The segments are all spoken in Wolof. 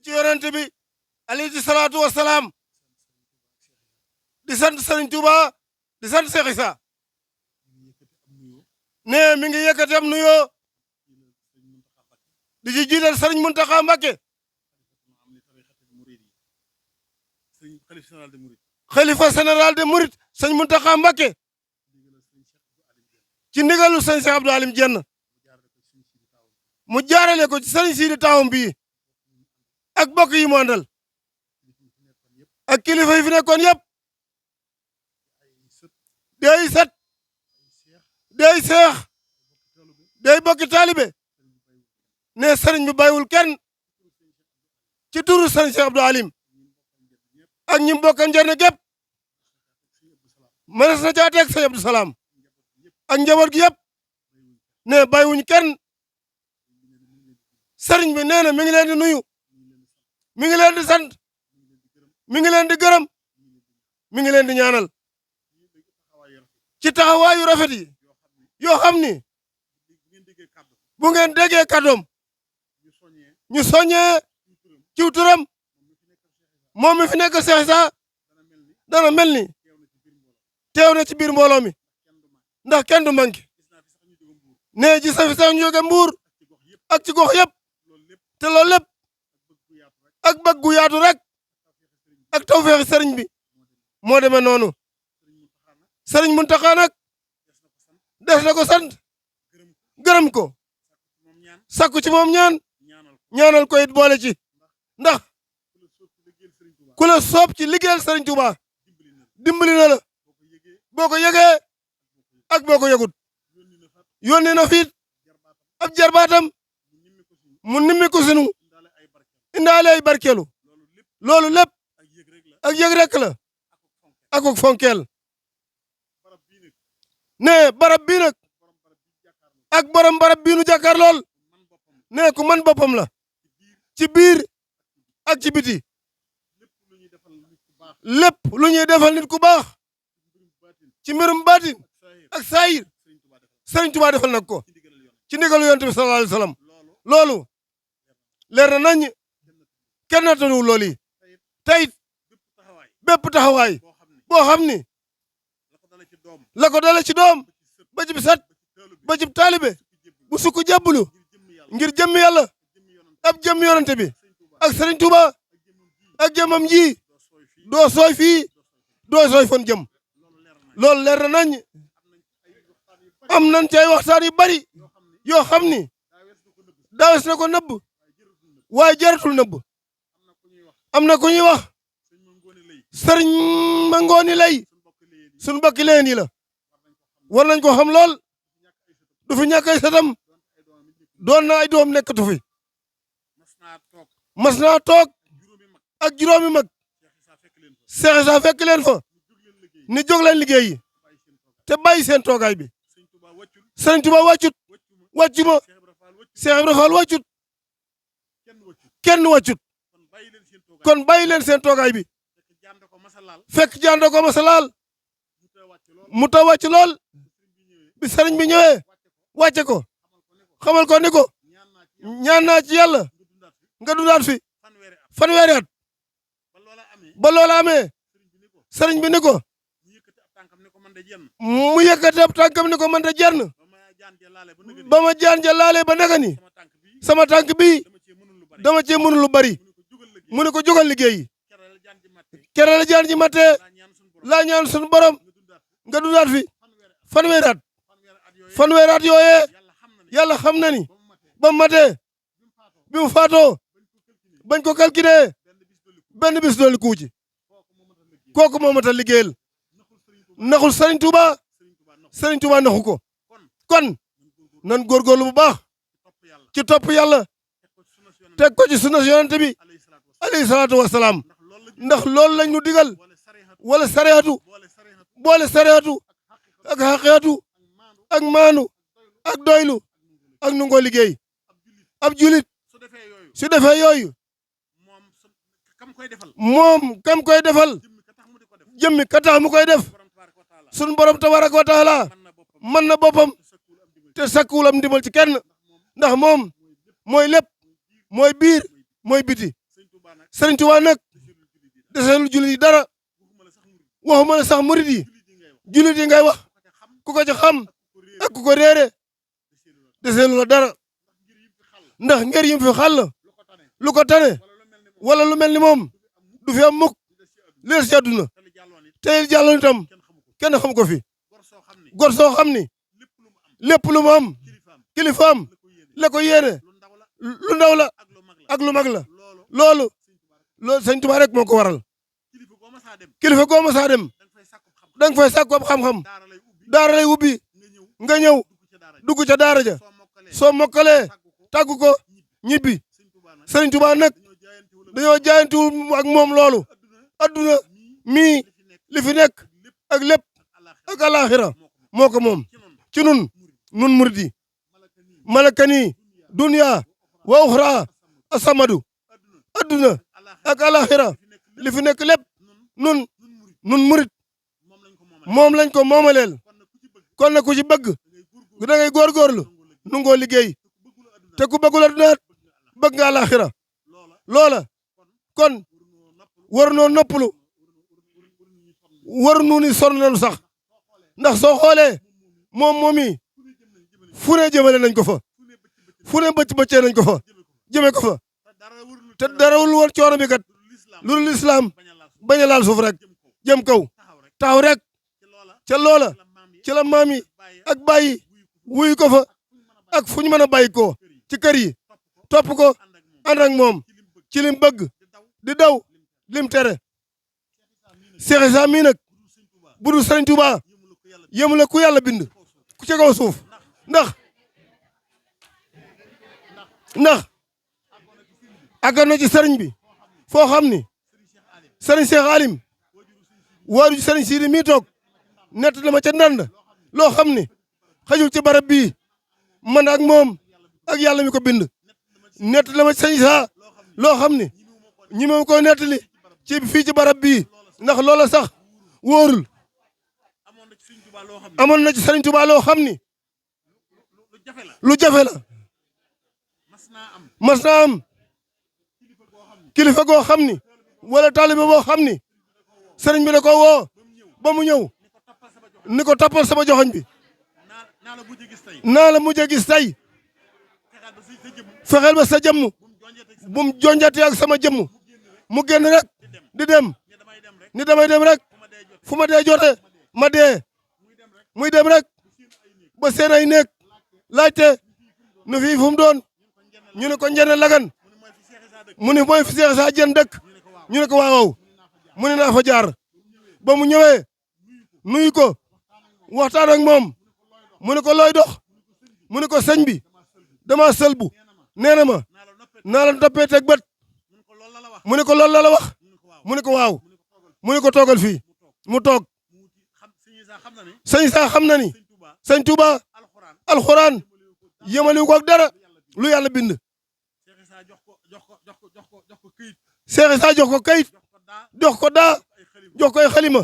ci yonent bi alayhi salaatu wa salaam di sant Serigne Touba di sant Cheikh Issa ne mi ngi yëkkati am nuyoo di ci jiital Serigne Mountakha Mbacké xalifa général de Mouride Serigne Mountakha Mbacké ci ndigalu Serigne Cheikh Abdou Alim Diène mu jaarale ko ci Serigne Sidi taawam bii ak bokk yi mu àndal ak kilifa yi fi nekkoon yëpp day sët day seex day bokki taalibe ne sëriñ bi bàyyiwul kenn ci turu Serigne Cheikh Abdou Alim ak ñi bokkal njëriñ gépp mënees na caa teg Serigne Abdou Salam ak njaboot gi yëpp ne bàyyiwuñ kenn sëriñ bi nee na mi ngi leen di nuyu mi ngi leen di sant mi ngi leen di gërëm mi ngi leen di ñaanal ci taxawaayu rafet yi yoo xam ni bu ngeen déggee kàddoom ñu soññee ciw turam moom mi fi nekk Cheikh Issa dana mel ni teew na ci biir mbooloo mi ndax kenn du manqué ne ji sa fi sax ñu jóge Mbuur ak ci gox yëpp te loolu lépp ak bëgg gu yaatu rek ak tawfeexi sëriñ bi moo demee noonu sëriñ Mountakha nag des na ko sant gërëm ko sakku ci moom ñaanal ko it boole ci ndax ku la soob ci liggéeyal sëriñ Touba dimbali na la boo ko yëgee ak boo ko yëgut yónni na fiit ab jarbaatam mu nimmi ko sinu indaale ay barkeelu loolu lépp ak yëg rek la ak fonkeel ne barab bii nag ak borom barab bii nu jàkkaar lool ne ku man boppam la ci biir ak ci biti lépp lu ñuy defal nit ku baax ci mbirum baatin ak saayir Serigne Touba defal nag ko ci ndigalu yonent bi sallallahu alayhi wasallam loolu leer na nañ kenn nattanuwul loolu yi tayit bépp taxawaay boo xam ni la ko dale ci doom ba ci sat ba ci taalibe bu sukk jàbbulu ngir jëmmi yàlla ab jëmmi yonante bi ak Serigne Touba ak jëmmam ji doo sooy fii doo sooy fon jëm loolu leer na nañ am nañ ci ay waxtaan yu bari yoo xam ni daawes na ko nëbb waaye jaratul nëbb am na ku ñuy wax sëriñ ma ngooni lay suñu bokki leen yi la war nañ ko xam lool du fi ñàkk ay satam doon na ay doom nekkatu fi mas naa toog ak juróomi mag Cheikh Issa fekk leen fa ni jóg leen liggéeyi te bàyyi seen toogaay bi Serigne Touba wàccut wàccuma Cheikh Ibra Fall wàccut kenn wàccut kon bàyyi leen seen toogaay bi fekk jando ko masalaal mu ta wàcc lool bi sëriñ bi ñëwee wàcce ko xamal ko ni ko ñaan naa ci yàlla nga dundaat fi fanweeri at ba loola amee sëriñ bi ni ko mu yëkkati ab tànkam ni ko man da jenn ba ma jaan ja laale ba naga ni sama tànk bii dama cee mënul lu bari mu ne ko jógal liggéeyi kere la jaan ji matee laa ñaan sunu borom nga dundaat fi fanweeri at yooyee yàlla xam na ni ba mu matee bi mu faatoo bañ ko calculé benn bis dolli kuu ci kooku moo matal liggéeyal naxul Serigne Touba naxu ko kon nan góorgóorlu bu baax ci topp yàlla teg ko ci sunna yonent bi alayhi salaatu wasalaam ndax loolu lañ ñu digal wala sareatu boole sareatu ak xaqeatu ak maanu ak doylu ak nu ngoo liggéey ab julit su defee yooyu moom kam koy defal jëmmi ka tax mu koy def sunu borom tabaraka wa taala mën na boppam te sakkuwulam ndimbal ci kenn ndax moom mooy lépp mooy biir mooy biti Sëriñ Tuubaa nag deseelul jullit yi dara waxuma la sax murit yi jullit yi ngay wax ku ko ci xam ak ku ko réere deseelu la dara ndax ngir yim fi xàll lu ko tane wala lu mel ni moom du fi am mukk leer ci àdduna te it jàlloon itam kenn xam ko fi gor soo xam ni lépp lu mu am kilifaam la ko yéene lu ndaw la ak lu mag la loolu Sëñ Tuubaa rek moo ko waral kilifa goo ma saa dem danga fay sàkku ab xam-xam daara lay ubbi nga ñëw dugg ca daara ja soo mokkalee tàggu ko ñibbi Sëriñ Tuubaa nag dañoo jaayantuwul ak moom loolu adduna mii li fi nekk ak lépp ak alaxira moo ko moom ci nun murid yi malakani dunya wa uxra asamadu adduna ak alaxira li fi nekk lépp nun murid moom lañ ko moomaleel kon na ku ci bëgg da ngay góorgóorlu nu ngoo liggéey te ku bëggul adduna bëgg nga alaxira loola kon war noo noppalu war nu ni sonn nañu sax ndax soo xoolee moomi fu ne jëmale nañ ko fa fu ne bëccee nañ ko fa jëme ko fa te dara wul woon coono bi kat lu dul lislaam bañ a laal suuf rek jëm kaw taxaw rek ca loola ci la maam yi ak bàyyi wuyu ko fa ak fu ñu mën a bàyyi ko ci kër yi topp ko ànd ak moom ci lim bëgg di daw lim tere Seex Isaa mii nag bu dul Sëriñ Tuubaa yemul ku yàlla bind ku ci kaw suuf ndax àggoon na ci sëriñ bi foo xam ni sëriñ Seex Alim waaju sëriñ Siidi mii toog nett na ma ca ndànd loo xam ni xajul ci barab bii man ak moom ak yàlla mi ko bind nett na ma sëriñ Isaa loo xam ni ñi ma ko nettali ci fii ci barab bii ndax loola sax wóorul amoon na ci Sëriñ Tuubaa loo xam ni lu jafe la mas naa am kilifa goo xam ni wala taalibe boo xam ni sëriñ bi da ko woo ba mu ñëw ni ko toppal sama joxoñ bi naa la mujj a gis tey fexeel ba sa jëmm bu mu jonjatee ak sama jëmm mu génn rek di dem ni damay dem rek fu ma dee jote ma dee muy dem rek ba seen ay néeg laajte nu fii fu mu doon ñu ne ko njene lagan mu ne mooy fi Seex Isaa Jeen dëkk ñu ne ko waaw mu ne naa fa jaar ba mu ñëwee nuyu ko waxtaan ak moom mu ne ko looy dox mu ne ko sëñ bi dama sëlbu nee na ma naa la toppee teg bët mu ne ko loolu la wax mu ne ko waaw mu ne ko toogal fii mu toog sëñ Isaa xam na ni sëñ Tuuba alxuraan yemaliwu ko ak dara lu yàlla bind Seex Isaa jox ko kayit jox ko daa jox ko ay xalima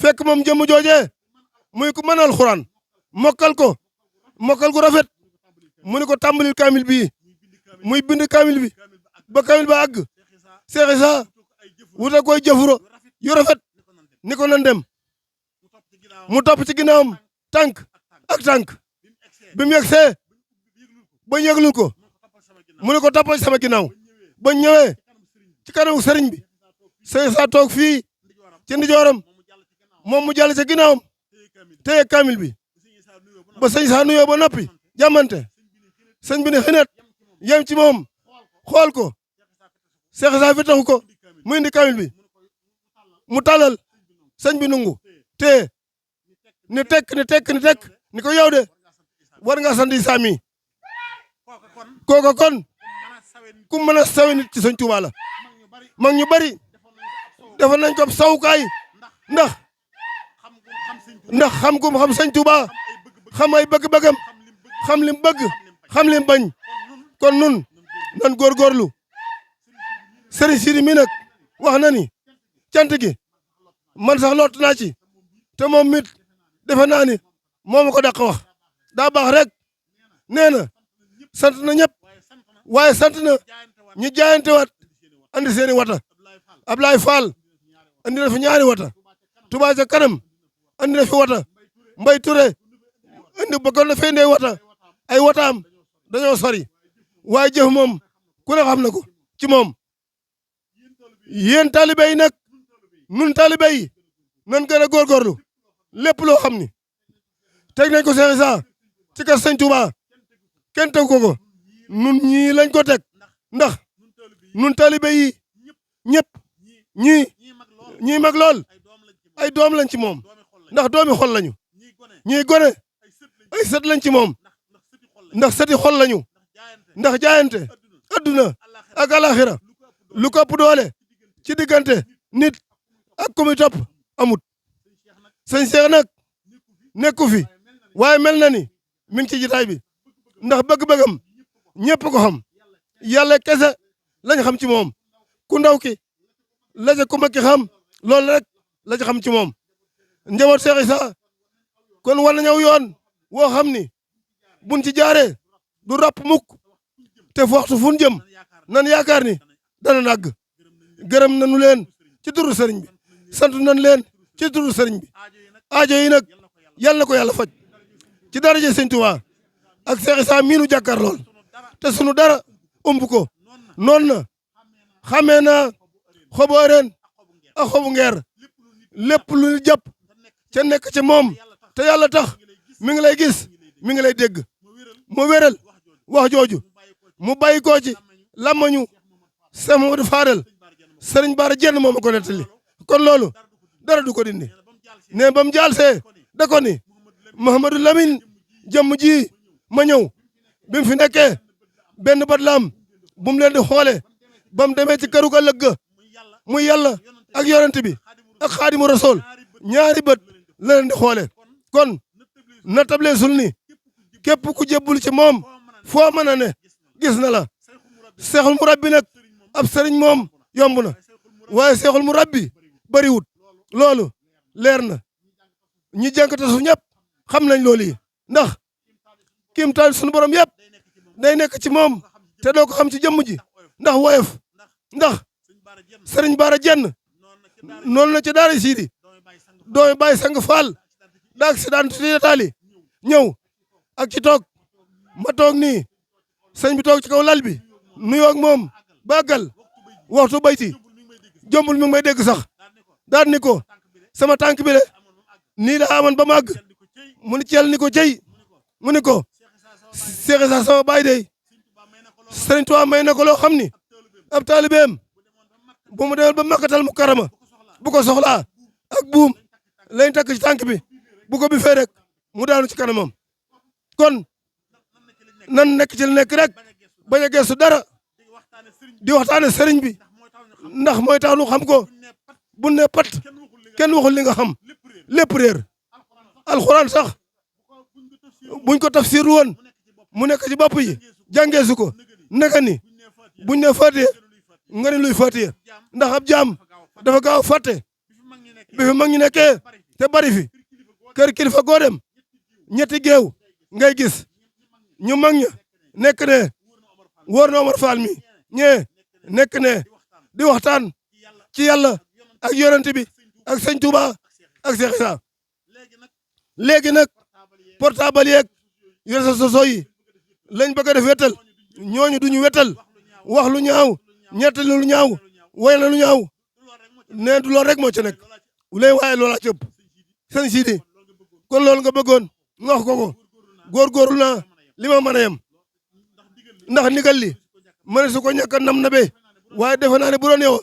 fekk moom jëmm joojee muy ku mën alxuraan mokkal gu rafet mu ne ko tàmbalil kaamil bii muy bind kaamil bi ba kaamil ba àgg Seex Isaa wuta koy jëfuro yu rafet ni ko nan dem mu topp ci ginnaawam tànk ak tànk bi mu yegsee ba yëglul ko mu ne ko toppal sama ginnaaw ba ñëwee ci kanamu sëriñ bi Seex Isaa toog fii ci ndijooram moom mu jàll ca ginnaawam téye kaamil bi ba Seex Isaa nuyoo ba noppi jàmmante sëñ bi ne xinet yem ci moom xool ko Seex Isaa fi taxu ko mu indi kaamil bi mu tàllal sëñ bi nungu téye ni tekk ni ko yow de war nga sant Isaa mi kooka kon ku mën a sawe nit ci Sëñ Tuubaa la mag ñu bari defoon nañ ko sawukaay ndax xam gu xam Sëñ Tuubaa xam ay bëgg-bëggam xam lim bëgg xam lim bañ kon nun nan góorgóorlu Sëriñ Sidi mi nag wax na ni cant gi man sax lott naa ci te moom mit defe naa ni moo ma ko dàq wax daa baax rek nee na sant na ñëpp waaye sant na ñu jaayante waat andi seeni wata Ablaye Fall andi na fi ñaari wata Touba ca kanam andi na fi wata Mbay Touré andi bëggoon na fi indee wata ay wataam dañoo sori waaye jëf moom ku ne xam na ko ci moom yéen taalibe yi nag nun taalibe yi nan gën a góorgóorlu lépp loo xam ni teg nañ ko Cheikh Issa ci kër Sëñ Touba kenn teg ko nun ñii lañ ko teg ndax nun taalibe yi ñëpp ñii mag lool ay doom lañ ci moom ndax doomi xol lañu ñii gone ay sët lañ ci moom ndax sëti xol lañu ndax jaayante adduna ak alaxira lu ko ëpp doole ci diggante nit ak ku muy topp amut sëñ Cheikh nag nekku fi waaye mel na ni mi ngi ci jitaay bi ndax bëgg-bëggam ñëpp ko xam yàlla kese lañ xam ci moom ku ndaw ki la ca ku mag ki xam loolu rek la ci xam ci moom njaboot Cheikh Issa kon war na ñëw yoon woo xam ni buñ ci jaaree du ràpp mukk te waxtu fu ñu jëm nan yaakaar ni dana nàgg gërëm nañu leen ci turu sëriñ bi sant nañ leen ci turu sëriñ bi aajo yi nag yal na ko yàlla faj ci daraje Sëñ Tuubaa ak Cheikh Issa miinu jàkkaar lool te sunu dara ëmb ko noonu na xamee naa xobu ëreen ak xobu ngeer lépp lu jàpp ca nekk ca moom te yàlla tax mi ngi lay gis mi ngi lay dégg mu wéral wax jooju mu bàyyi koo ci làmmañu Cheikh Mamadou Fadel sëriñ Bara Jenn moo ma ko nettali kon loolu dara du ko dindi ne ba mu jaalsee da ko ni Mouhamadou Lamine jëmm ji ma ñëw bi mu fi nekkee benn bat laam bu mu leen di xoole ba mu demee ci këru ëllëg ga muy yàlla ak yonent bi ak xaadimu rasool ñaari bët la leen di xoole kon na table sul ni képp ku jébbul ci moom foo mën a ne gis na la seexul mu rabbi nag ab sëriñ moom yomb na waaye seexul mu rabbi bariwut loolu leer na ñi jànkate su ñëpp xam nañ loolu yi ndax kim taal suñu borom yëpp day nekk ci moom te doo ko xam ci jëmm ji ndax woyof ndax sëriñ Bara Jenn noonu na ci daara siidi dooy bàyyi sang faal da accident taali ñëw ak ci toog ma toog nii sëñ bi toog ci kaw lal bi nuyoo ak moom bàggal waxtu bayti jombul mi ngi may dégg sax daal ni ko sama tànk bi le nii la amoon ba màgg mu ni ceel ni ko cey mu ni ko Cheikh Issa sama baay dey Sëriñ Tuubaa may na ko loo xam ni ab taalibeem bu mu demee ba makkatal mu karama bu ko soxlaa ak buum lañ takk ci tànk bi bu ko bi fee rek mu daanu ci kanamam kon nan nekk ci nekk rek bañ a gestu dara di waxtaane sëriñ bi ndax mooy tax nu xam ko bu ne pat kenn waxul li nga xam lépp réer alxuraan sax buñ ko tafsir woon mu nekk ci bopp yi jàngee su ko naka ni buñ ne fàtte nga ni luy fàtte ndax ab jaam dafa gaaw fàtte bi fi mag ñi nekkee te bari fi kër kilifa goo dem ñetti géew ngay gis ñu mag ña nekk ne wóor na Omar Fall mi ñee nekk ne di waxtaan ci yàlla ak yonent bi ak sëñ Touba ak Cheikh Issa léegi nag portable yeeg réseaux sociaux yi lañ bëgg a def wettal ñooñu duñu wettal wax lu ñaaw ñettali lu ñaaw way na lu ñaaw ne du loolu rek moo ci nekk lay waaye loolaa ci ëpp sëñ Sidi kon loolu nga bëggoon nga wax ko góorgóorlu naa li ma mën a yem ndax ndigal li mëne su ko ñàkk a nam na be waaye defe naa ne bu doon yow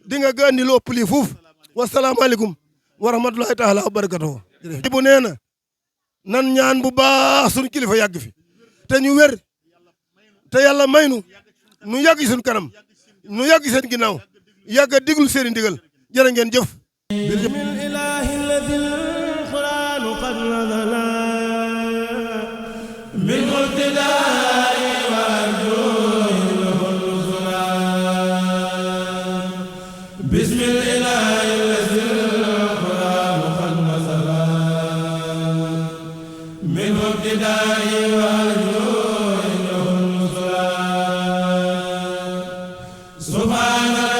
di nga ga andi lu ëpp lii fuuf wasalaamaaleykum wa rahmatulahi taala wa barakatuhu bu nee na nan ñaan bu baax suñu kilifa yàgg fi te ñu wér te yàlla may nu yàgg suñu kanam nu yàgg seen ginnaaw yàgg a diglu seeni ndigal jërë ngeen jëf subhana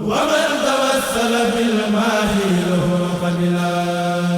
ومن توسل بالماهي له قبلا